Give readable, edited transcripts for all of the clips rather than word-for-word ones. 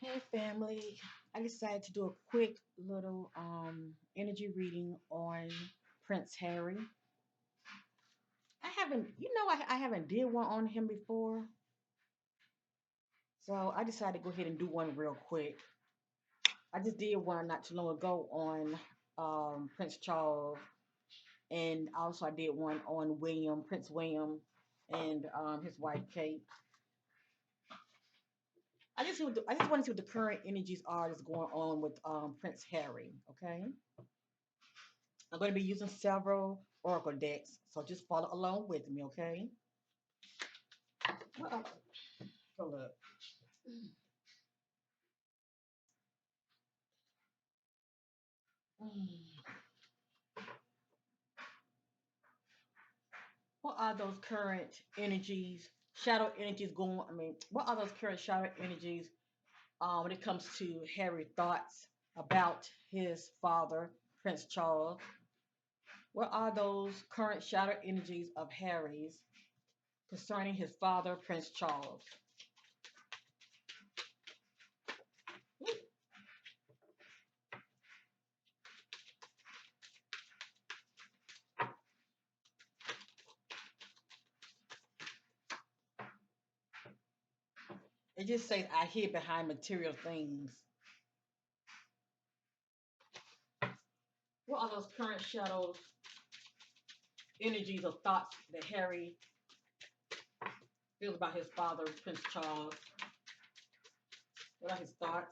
Hey family, I decided to do a quick little energy reading on Prince Harry. I haven't, I haven't did one on him before, so I decided to go ahead and do one real quick. I just did one not too long ago on Prince Charles, and also I did one on Prince William, and his wife Kate. I just want to see what the current energies are that's going on with Prince Harry. Okay. I'm going to be using several oracle decks, so just follow along with me, okay? Uh-oh. Hold up. Mm. What are those current energies, shadow energies going? What are those current shadow energies when it comes to Harry's thoughts about his father, Prince Charles? What are those current shadow energies of Harry's concerning his father, Prince Charles? It just says, I hid behind material things. What are those current shadows, energies, or thoughts that Harry feels about his father, Prince Charles? What are his thoughts?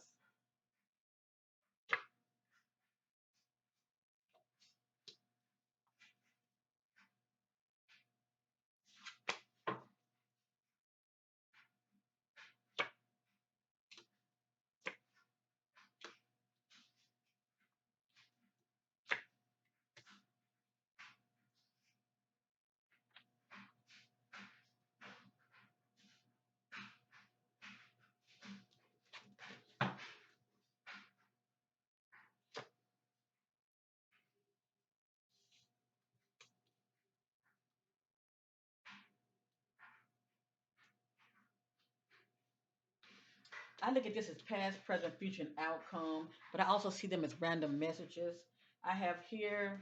I look at this as past, present, future, and outcome, but I also see them as random messages. I have here,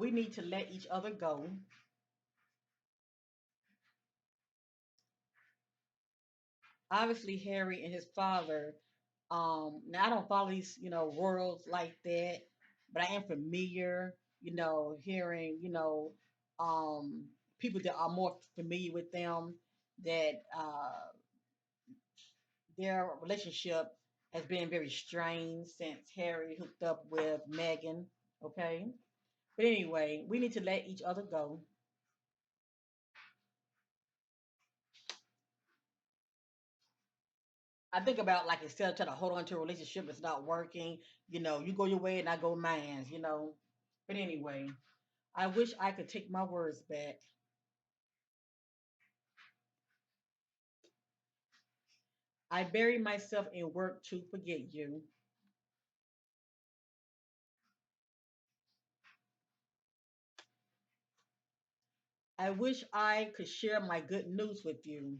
we need to let each other go. Obviously, Harry and his father. Now I don't follow these, worlds like that, but I am familiar, hearing, um, people that are more familiar with them that their relationship has been very strained since Harry hooked up with Meghan. Okay, but anyway, we need to let each other go. I think about like instead of trying to hold on to a relationship that's not working, you go your way and I go mine. But anyway, I wish I could take my words back. I bury myself in work to forget you. I wish I could share my good news with you.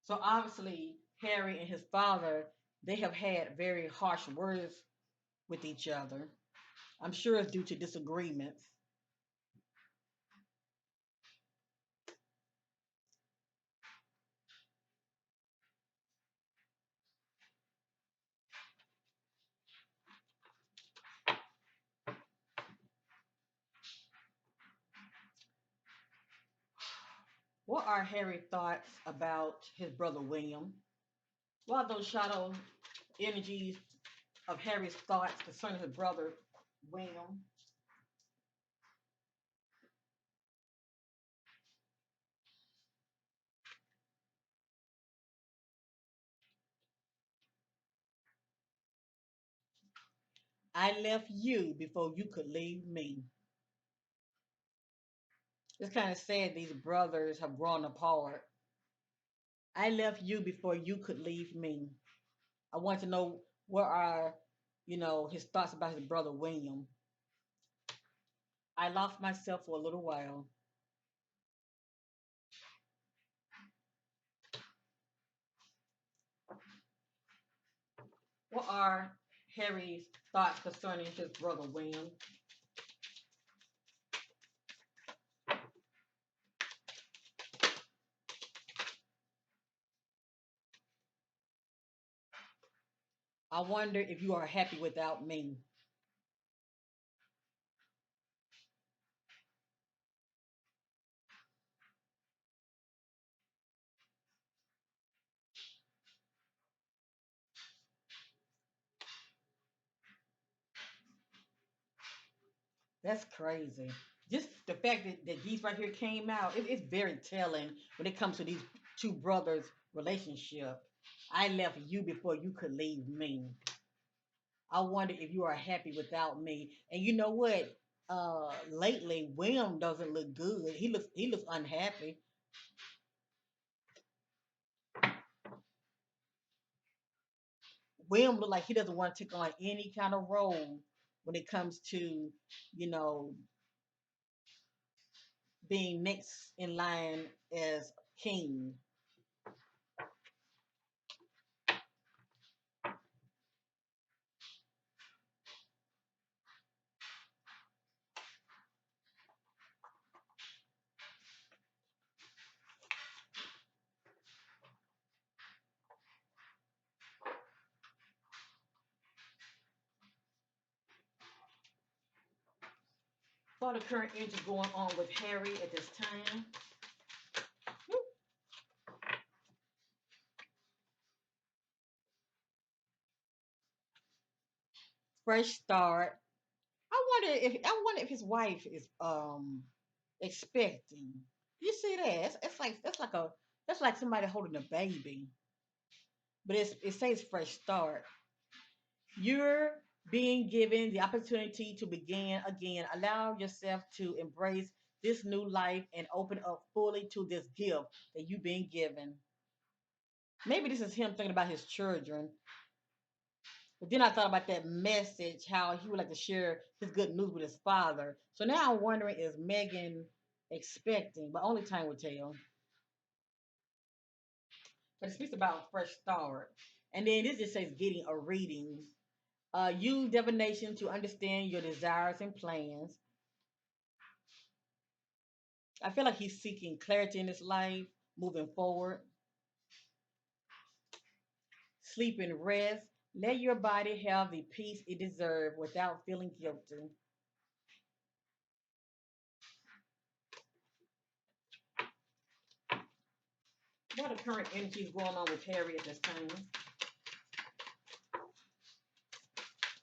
So obviously, Harry and his father, they have had very harsh words with each other. I'm sure it's due to disagreements. What are Harry's thoughts about his brother William? What are those shadow energies of Harry's thoughts concerning his brother William? I left you before you could leave me. It's kind of sad these brothers have grown apart. I left you before you could leave me. I want to know what are his thoughts about his brother William. I lost myself for a little while. What are Harry's thoughts concerning his brother William? I wonder if you are happy without me. That's crazy. Just the fact that these right here came out, it's very telling when it comes to these two brothers' relationship. I left you before you could leave me. I wonder if you are happy without me. And you know what? Lately William doesn't look good. He looks unhappy. William look like he doesn't want to take on any kind of role when it comes to, you know, being next in line as king. For the current energy going on with Harry at this time. Fresh start. I wonder if his wife is expecting. You see that? It's like that's like somebody holding a baby. But it says fresh start. You're being given the opportunity to begin again. Allow yourself to embrace this new life and open up fully to this gift that you've been given. Maybe this is him thinking about his children. But then I thought about that message, how he would like to share his good news with his father. So now I'm wondering, is Megan expecting? But only time will tell. But it speaks about fresh start. And then this just says getting a reading. Use divination to understand your desires and plans. I feel like he's seeking clarity in his life, moving forward. Sleep and rest. Let your body have the peace it deserves without feeling guilty. What are the current energies going on with Harry at this time?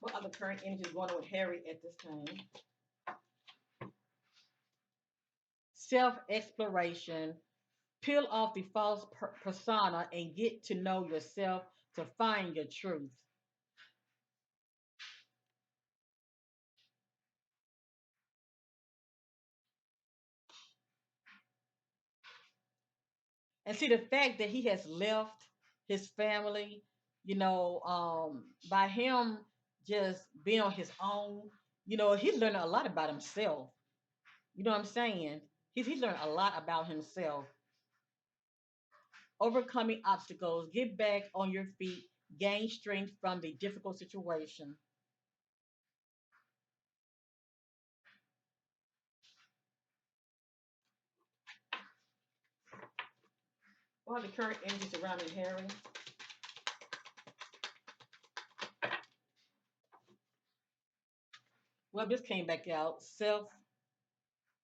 What are the current energies going on with Harry at this time? Self exploration. Peel off the false persona and get to know yourself to find your truth. And see the fact that he has left his family, by him just being on his own, he's learning a lot about himself. You know what I'm saying? He's learned a lot about himself. Overcoming obstacles, get back on your feet, gain strength from the difficult situation. What are the current energies surrounding Harry? Well, this came back out. Self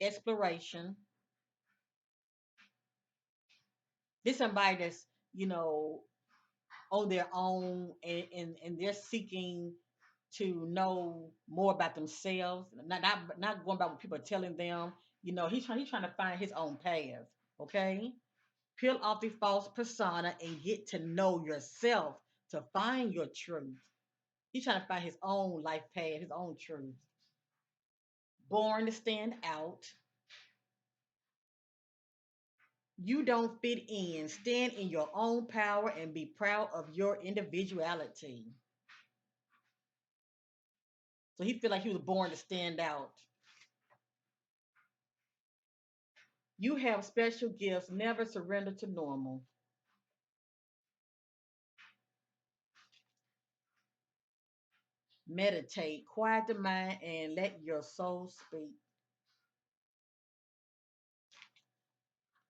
exploration. This somebody that's, you know, on their own, and they're seeking to know more about themselves, not going by what people are telling them. He's trying to find his own path. Okay, peel off the false persona and get to know yourself to find your truth. He's trying to find his own life path, his own truth. Born to stand out. You don't fit in. Stand in your own power and be proud of your individuality. So he feel like he was born to stand out. You have special gifts. Never surrender to normal. Meditate, quiet the mind, and let your soul speak.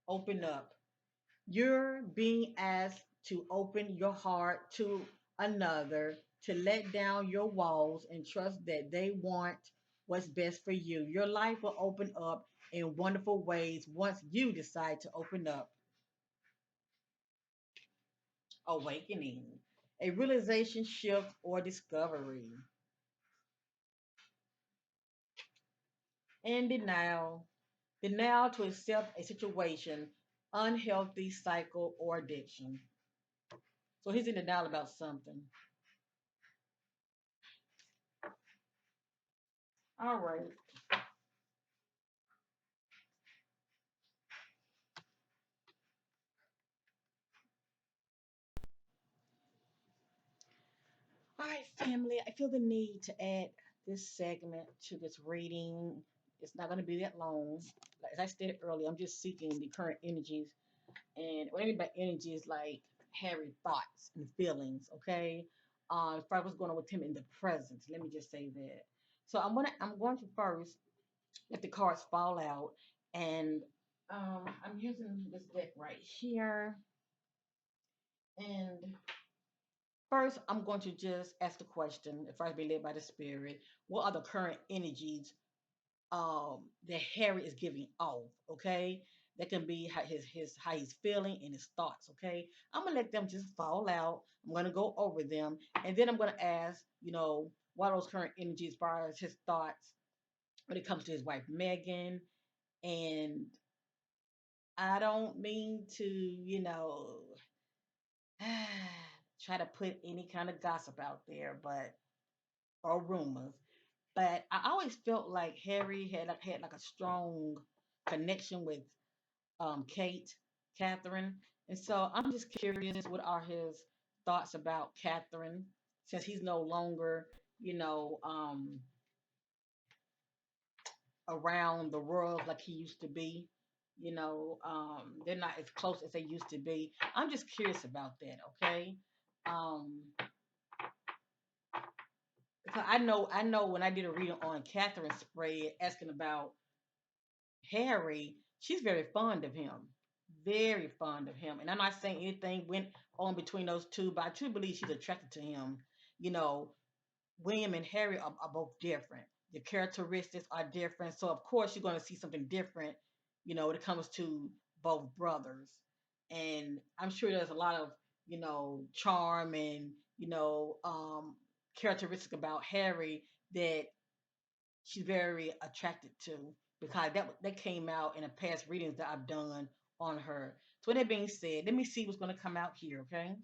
Open up. You're being asked to open your heart to another, to let down your walls and trust that they want what's best for you. Your life will open up in wonderful ways once you decide to open up. Awakening, a realization shift or discovery. And denial, denial to accept a situation, unhealthy cycle or addiction. So he's in denial about something. All right. All right, family. I feel the need to add this segment to this reading. It's not going to be that long. Like, as I stated earlier, I'm just seeking the current energies. And what I mean by energy is like Harry thoughts and feelings, okay? As far as what's going on with him in the present. Let me just say that. So I'm going to first let the cards fall out. And I'm using this deck right here. And first, I'm going to just ask the question, if I be led by the spirit, what are the current energies that Harry is giving off? Okay, that can be his how he's feeling and his thoughts. Okay, I'm gonna let them just fall out. I'm gonna go over them, and then I'm gonna ask, what are those current energies as far as his thoughts when it comes to his wife Megan. And I don't mean to, try to put any kind of gossip out there, but or rumors. But I always felt like Harry had like a strong connection with Kate, Catherine, and so I'm just curious, what are his thoughts about Catherine, since he's no longer, you know, um, around the world like he used to be. They're not as close as they used to be. I'm just curious about that. Okay. Um, because I know when I did a reading on Catherine's spread asking about Harry, she's very fond of him. Very fond of him. And I'm not saying anything went on between those two, but I truly believe she's attracted to him. You know, William and Harry are both different. The characteristics are different. So, of course, you're going to see something different, when it comes to both brothers. And I'm sure there's a lot of, charm and, characteristic about Harry that she's very attracted to, because that came out in the past readings that I've done on her. So with that being said, let me see what's going to come out here. Okay,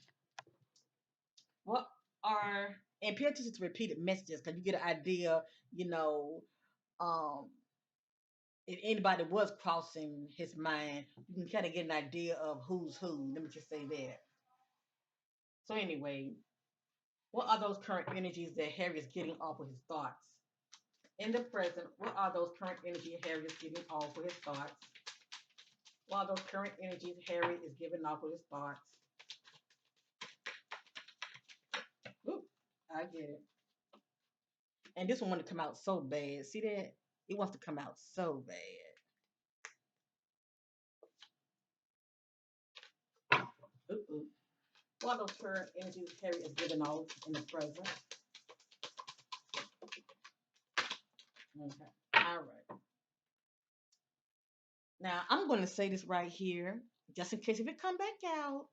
what are, and pay attention to repeated messages because you get an idea. You know, um, if anybody was crossing his mind, you can kind of get an idea of who's who. Let me just say that. So anyway, what are those current energies that Harry is getting off of his thoughts? In the present, what are those current energies Harry is getting off of his thoughts? While those current energies Harry is giving off with his thoughts. Oop, I get it. And this one want to come out so bad. See that? It wants to come out so bad. Oop, oop. While those current energies Harry is giving off in the present. Okay. All right. Now I'm going to say this right here, just in case if it come back out.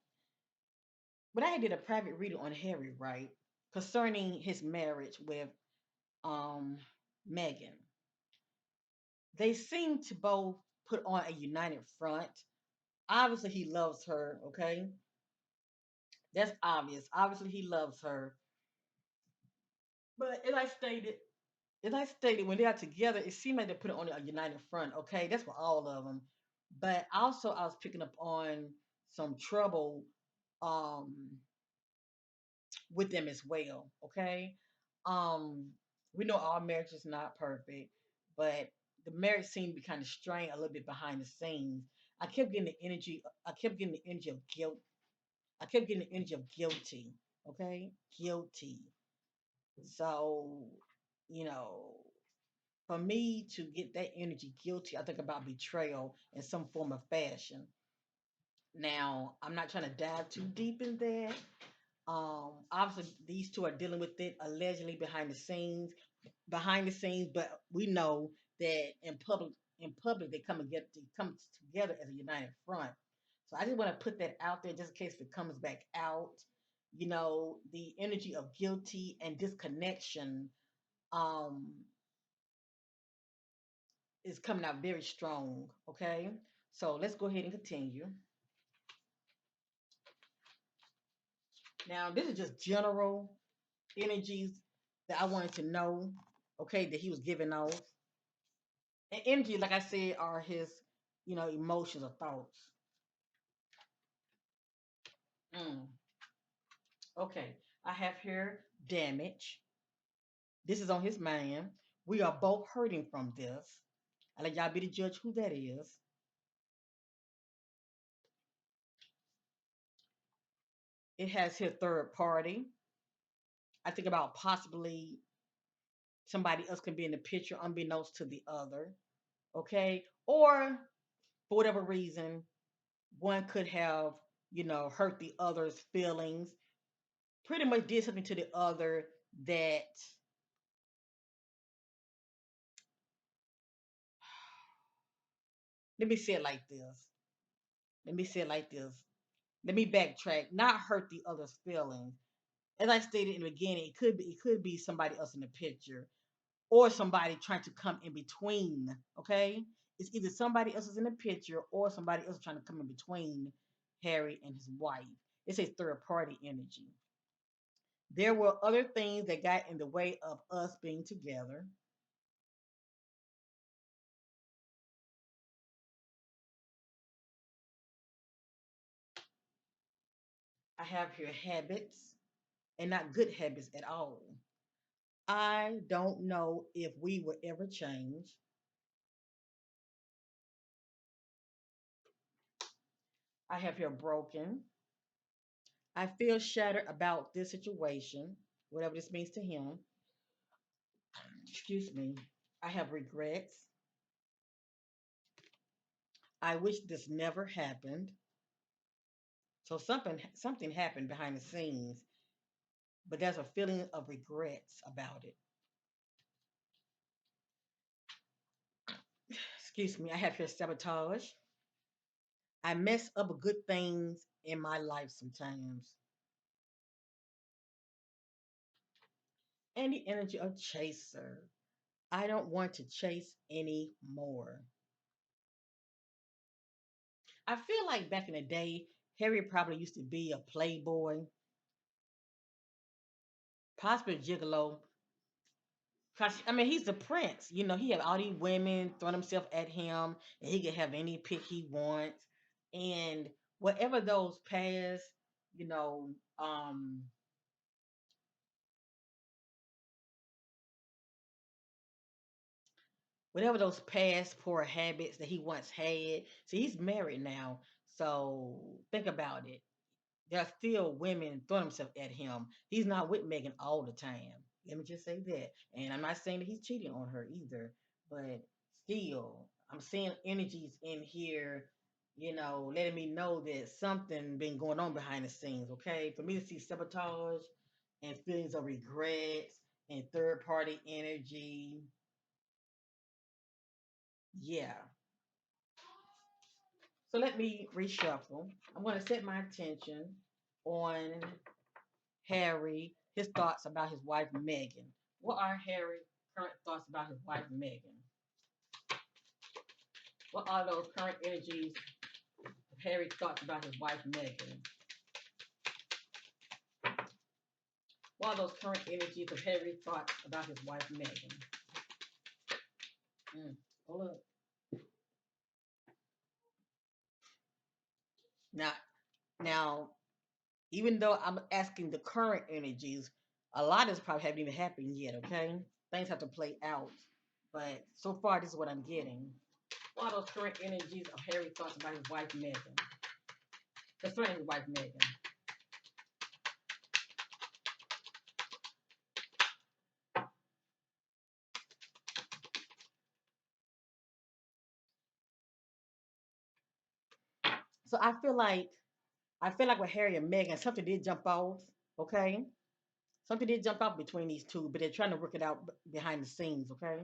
But I did a private reading on Harry, right, concerning his marriage with um Megan. They seem to both put on a united front. Obviously, he loves her. Okay, that's obvious. Obviously, he loves her. But as I stated, when they are together, it seemed like they put it on a united front. Okay, that's for all of them. But also, I was picking up on some trouble um with them as well. Okay, um, We know all marriage is not perfect, but the marriage seemed to be kind of strained a little bit behind the scenes. I kept getting the energy. I kept getting the energy of guilt. I kept getting the energy of guilty. Okay, guilty. So, you know, for me to get that energy guilty, I think about betrayal in some form of fashion. Now, I'm not trying to dive too deep in that. Obviously, these two are dealing with it allegedly behind the scenes, but we know that in public, they come together as a united front. So I just want to put that out there just in case if it comes back out. The energy of guilty and disconnection um, is coming out very strong. Okay, so let's go ahead and continue. Now, this is just general energies that I wanted to know. Okay, that he was giving off. And energy, like I said, are his, emotions or thoughts. Mm. Okay, I have here damage. This is on his mind. We are both hurting from this. I let y'all be the judge who that is. It has here third party. I think about possibly somebody else can be in the picture unbeknownst to the other. Okay, or for whatever reason, one could have, hurt the other's feelings. Pretty much did something to the other that, let me say it like this. Let me say it like this. Let me backtrack. Not hurt the other's feelings. As I stated in the beginning, it could be somebody else in the picture or somebody trying to come in between. Okay, it's either somebody else is in the picture or somebody else trying to come in between Harry and his wife. It's a third party energy. There were other things that got in the way of us being together. I have here habits and not good habits at all. I don't know if we will ever change. I have here broken. I feel shattered about this situation, whatever this means to him. Excuse me. I have regrets. I wish this never happened. So something happened behind the scenes, but there's a feeling of regrets about it. Excuse me. I have here sabotage. I mess up good things in my life sometimes. And the energy of chaser. I don't want to chase anymore. I feel like back in the day, Harry probably used to be a playboy, possibly a gigolo. Cause I mean, he's the prince. He have all these women throwing themselves at him, and he can have any pick he wants. And whatever those past, you know, um, whatever those past poor habits that he once had. See, he's married now, so think about it. There are still women throwing themselves at him. He's not with Megan all the time. Let me just say that. And I'm not saying that he's cheating on her either, but still, I'm seeing energies in here, letting me know that something been going on behind the scenes. Okay, for me to see sabotage and feelings of regrets and third party energy, yeah. So let me reshuffle. I'm going to set my attention on Harry, his thoughts about his wife Megan. What are Harry's current thoughts about his wife Megan? What are those current energies of Harry's thoughts about his wife Megan? What are those current energies of Harry's thoughts about his wife Megan? Mm. Hold up. Now, now, even though I'm asking the current energies, a lot of this probably haven't even happened yet. Okay, things have to play out. But so far, this is what I'm getting. What are those current energies of Harry thoughts about his wife Meghan? Concerning his wife Meghan. So I feel like with Harry and Meghan, something did jump off. Okay, something did jump off between these two, but they're trying to work it out behind the scenes. Okay.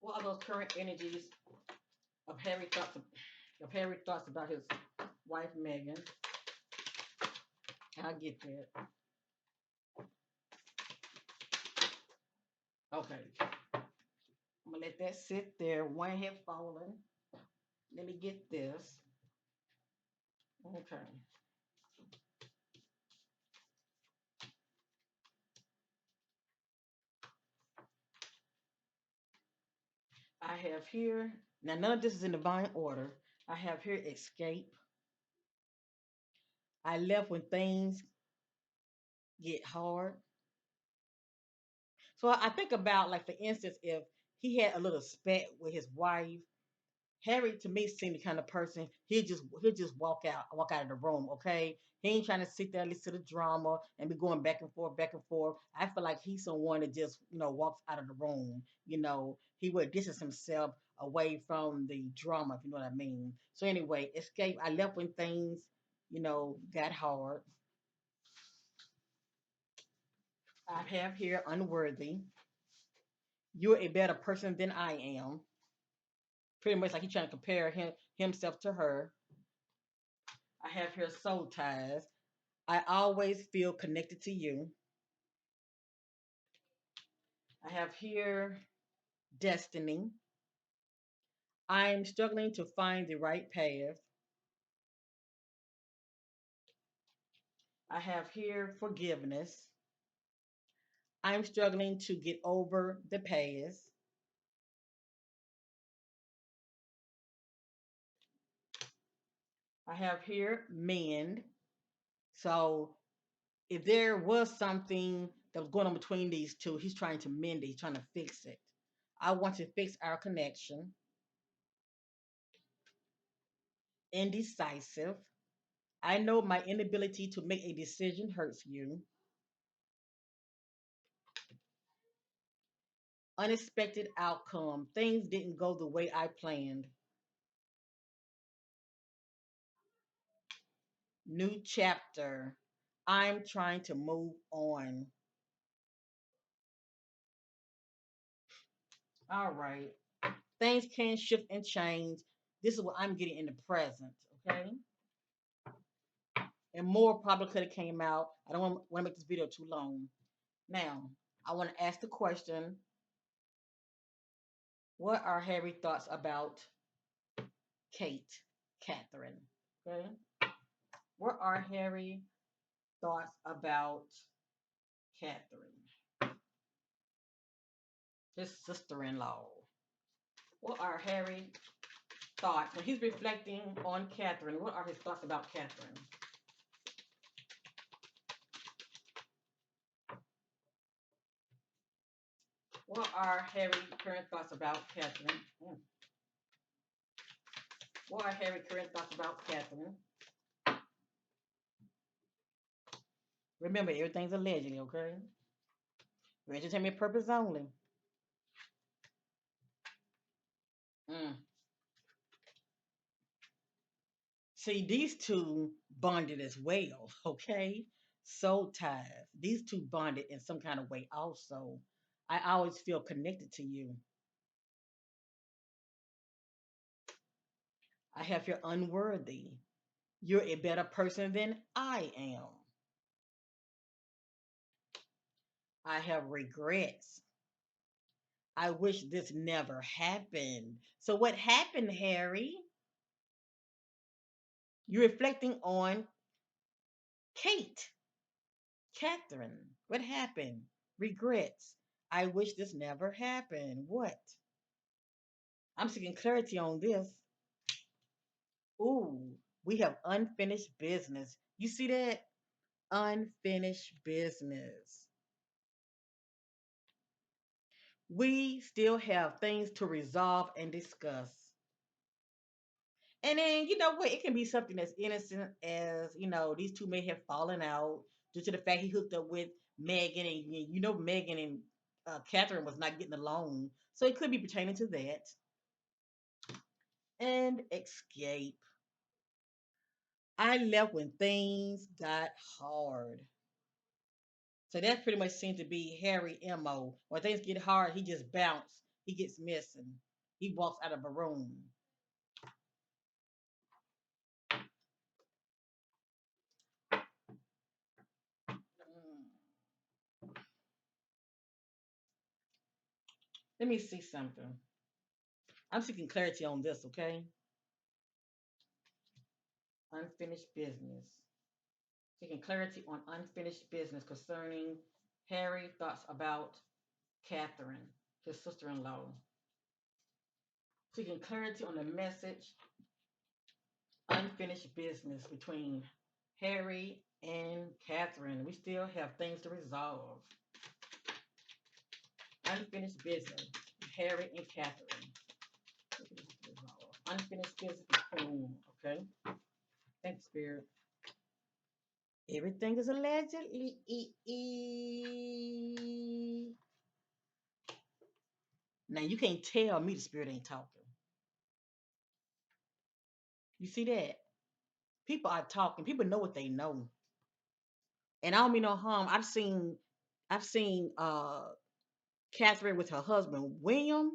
What are those current energies of Harry thoughts about his wife Meghan? I'll get that. Okay. I'm gonna let that sit there. One head falling. Let me get this. Okay. I have here, now none of this is in divine order. I have here escape. I left when things get hard. So I think about, like, for instance, if he had a little spat with his wife, Harry to me seemed the kind of person he'll just walk out of the room. Okay, he ain't trying to sit there and listen to the drama and be going back and forth, back and forth. I feel like he's someone that just walks out of the room. He would distance himself away from the drama, if you know what I mean. So anyway, escape. I left when things got hard. I have here unworthy. You're a better person than I am. Pretty much like he's trying to compare himself to her. I have here soul ties. I always feel connected to you. I have here destiny. I'm struggling to find the right path. I have here forgiveness. I'm struggling to get over the past. I have here mend. So if there was something that was going on between these two, he's trying to mend it, he's trying to fix it. I want to fix our connection. Indecisive. I know my inability to make a decision hurts you. Unexpected outcome. Things didn't go the way I planned. New chapter. I'm trying to move on. All right. Things can shift and change. This is what I'm getting in the present. Okay. And more probably could have came out. I don't want to make this video too long. Now, I want to ask the question: what are Harry thoughts about Kate, Catherine? Okay. What are Harry thoughts about Catherine, his sister-in-law? What are Harry thoughts when he's reflecting on Catherine? What are his thoughts about Catherine? What are Harry's current thoughts about Catherine? What are Harry's current thoughts about Catherine? Remember, everything's allegedly, okay? For entertainment purpose only. Mm. See, these two bonded as well, okay? Soul ties. These two bonded in some kind of way also. I always feel connected to you. I have your unworthy. You're a better person than I am. I have regrets. I wish this never happened. So, what happened, Harry? You're reflecting on Kate, Catherine. What happened? Regrets. I wish this never happened. What? I'm seeking clarity on this. Ooh, we have unfinished business. You see that? Unfinished business. We still have things to resolve and discuss. And then, you know what? It can be something as innocent as, these two may have fallen out due to the fact he hooked up with Megan. And Megan and Catherine was not getting along. So it could be pertaining to that. And escape. I left when things got hard. So that pretty much seemed to be Harry MO. When things get hard, he just bounce. He gets missing. He walks out of a room. Mm. Let me see something. I'm seeking clarity on this, okay? Unfinished business. Seeking clarity on unfinished business concerning Harry thoughts about Catherine, his sister-in-law. Seeking clarity on the message unfinished business between Harry and Catherine. We still have things to resolve. Unfinished business. Harry and Catherine. Unfinished business between. Okay. Thanks, Spirit. Everything is allegedly. Now you can't tell me the spirit ain't talking. You see that? People are talking. People know what they know. And I don't mean no harm. I've seen Catherine with her husband William,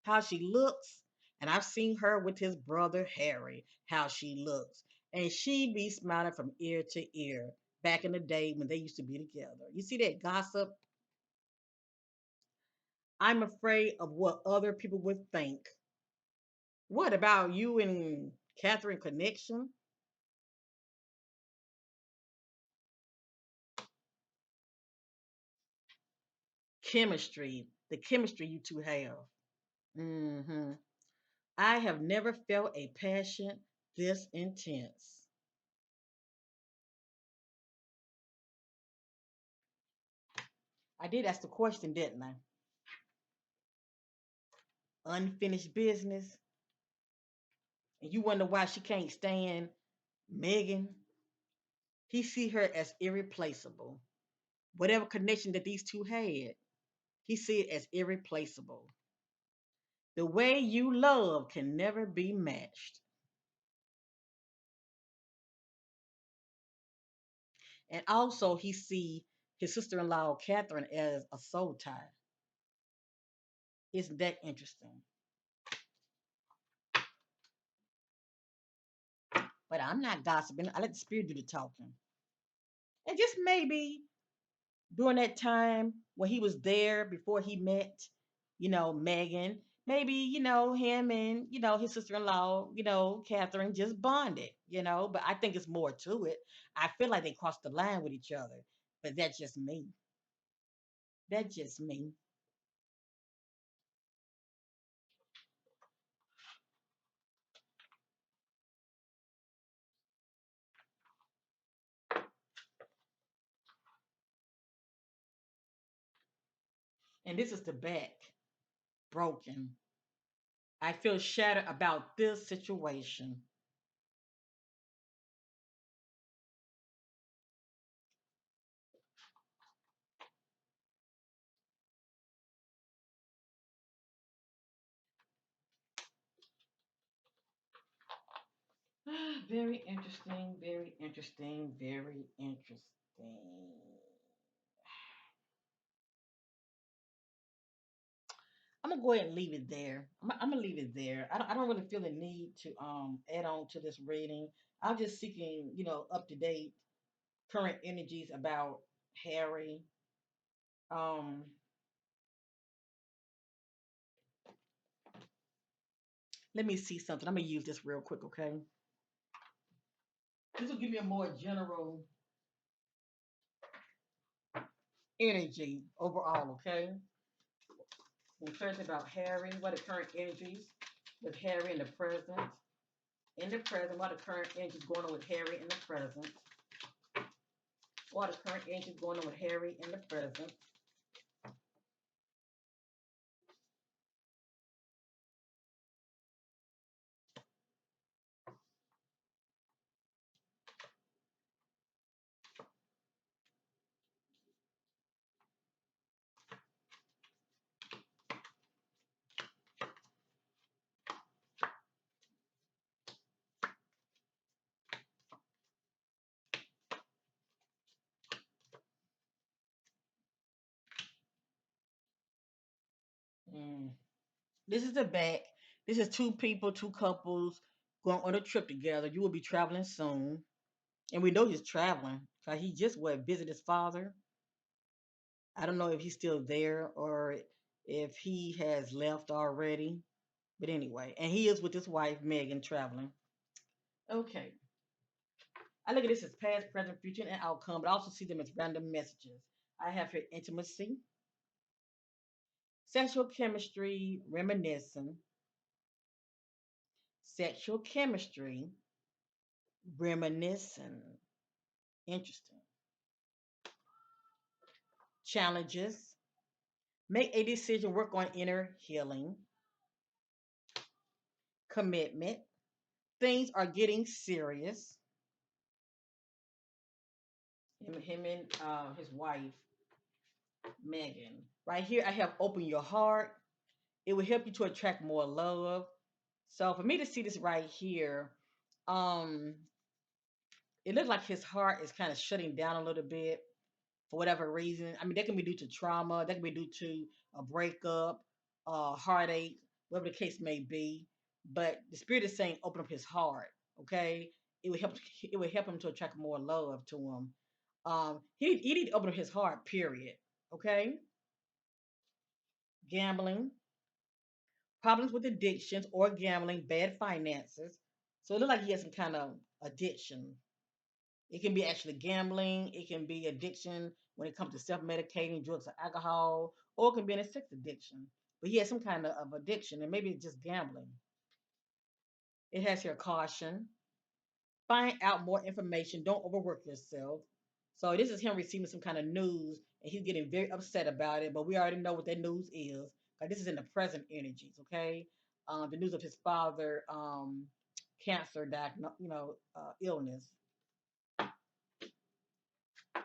how she looks, and I've seen her with his brother Harry, how she looks. And she be smiling from ear to ear back in the day when they used to be together. You see that gossip? I'm afraid of what other people would think. What about you and Catherine connection? Chemistry, the chemistry you two have. Hmm. I have never felt a passion this intense. I did ask the question, didn't I? Unfinished business. And you wonder why she can't stand Megan. He see her as irreplaceable. Whatever connection that these two had, he see it as irreplaceable. The way you love can never be matched. And also he see his sister-in-law Catherine as a soul tie. Isn't that interesting? But I'm not gossiping. I let the spirit do the talking. And just maybe during that time when he was there before he met, Megan, maybe, him and, his sister-in-law, Catherine just bonded, but I think it's more to it. I feel like they crossed the line with each other, but that's just me. That's just me. And this is the back broken. I feel shattered about this situation. Very interesting, very interesting, very interesting. I'm gonna go ahead and leave it there. I'm gonna leave it there. I don't really feel the need to add on to this reading. I'm just seeking, up to date current energies about Harry. Um, Let me see something. I'm gonna use this real quick, okay? This will give me a more general energy overall, okay? And first about Harry. What are current energies? with Harry in the present. In the present, what the current energy is going on with Harry in the present. What the current energy is going on with Harry in the present. Mm. This is the back. This is two people, two couples going on a trip together. You will be traveling soon. And we know he's traveling because he just went visit his father. I don't know if he's still there or if he has left already. But anyway, and he is with his wife, Megan, traveling. Okay. I look at this as past, present, future, and outcome, but I also see them as random messages. I have here intimacy, sexual chemistry, reminiscing, sexual chemistry, reminiscing. Interesting. Challenges, make a decision, work on inner healing, commitment. Things are getting serious. Him and his wife, Megan. Right here, I have open your heart. It will help you to attract more love. So for me to see this right here, um, it looks like his heart is kind of shutting down a little bit for whatever reason. I mean, that can be due to trauma, that can be due to a breakup, heartache, whatever the case may be. But the spirit is saying, open up his heart. Okay, it would help. It would help him to attract more love to him. He need to open up his heart. Period. Okay, gambling, problems with addictions or gambling, bad finances. So it looks like he has some kind of addiction. It can be actually gambling. It can be addiction when it comes to self-medicating, drugs or alcohol, or it can be a sex addiction. But he has some kind of addiction, and maybe it's just gambling. It has here caution. Find out more information. Don't overwork yourself. So this is him receiving some kind of news, and he's getting very upset about it. But we already know what that news is, because this is in the present energies. Okay, the news of his father, cancer, illness.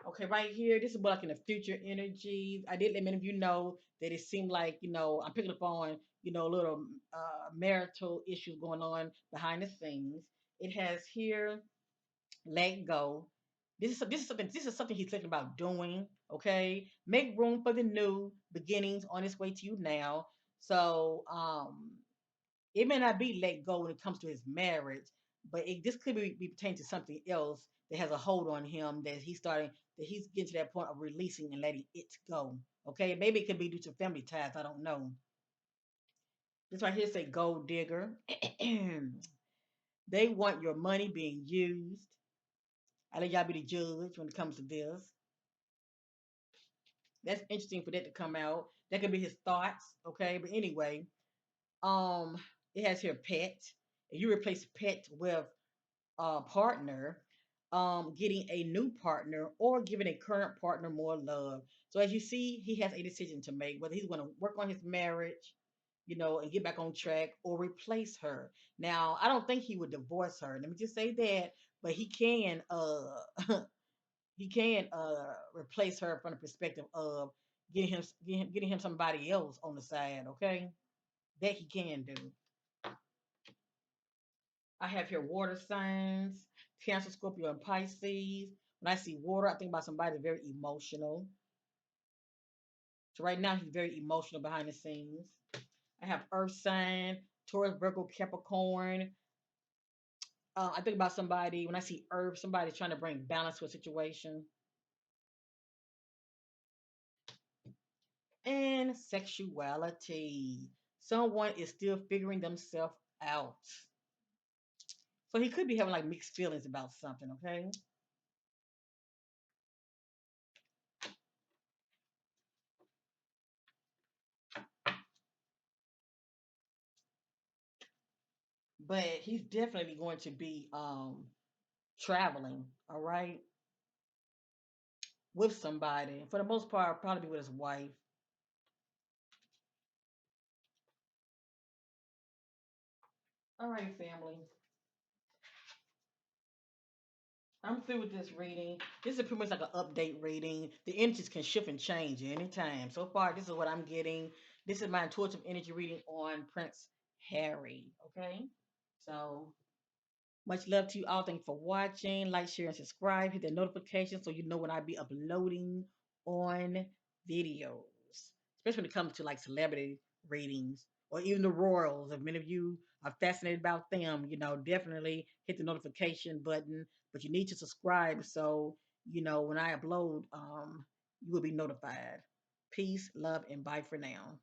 Okay, right here, this is like in the future energies. I did let many of you know that it seemed like, I'm picking up on, little marital issues going on behind the scenes. It has here, let go. This is something he's thinking about doing. Okay, make room for the new beginnings on its way to you now. So it may not be let go when it comes to his marriage, but this could be pertaining to something else that has a hold on him that he's getting to that point of releasing and letting it go. Okay, maybe it could be due to family ties. I don't know. This right here say gold digger. They want your money being used. I let y'all be the judge when it comes to this. That's interesting for that to come out. That could be his thoughts. Okay, but anyway, um, it has here pet. If you replace pet with partner, getting a new partner or giving a current partner more love. So as you see, he has a decision to make whether he's going to work on his marriage, and get back on track or replace her. Now, I don't think he would divorce her. Let me just say that, but he can he can replace her from the perspective of getting him somebody else on the side, okay? That he can do. I have here water signs, Cancer, Scorpio, and Pisces. When I see water, I think about somebody very emotional. So right now, he's very emotional behind the scenes. I have Earth sign, Taurus, Virgo, Capricorn. I think about somebody, when I see Earth, somebody trying to bring balance to a situation. And sexuality. Someone is still figuring themselves out. So he could be having like mixed feelings about something, okay? but he's definitely going to be traveling, all right, with somebody. For the most part, probably be with his wife. All right, family. I'm through with this reading. This is pretty much like an update reading. The energies can shift and change anytime. So far, this is what I'm getting. This is my intuitive energy reading on Prince Harry. Okay. So much love to you all. Thank you for watching. Like, share, and subscribe. Hit the notification so you know when I be uploading on videos. Especially when it comes to like celebrity ratings or even the royals. If many of you are fascinated about them, definitely hit the notification button. But you need to subscribe so when I upload, you will be notified. Peace, love, and bye for now.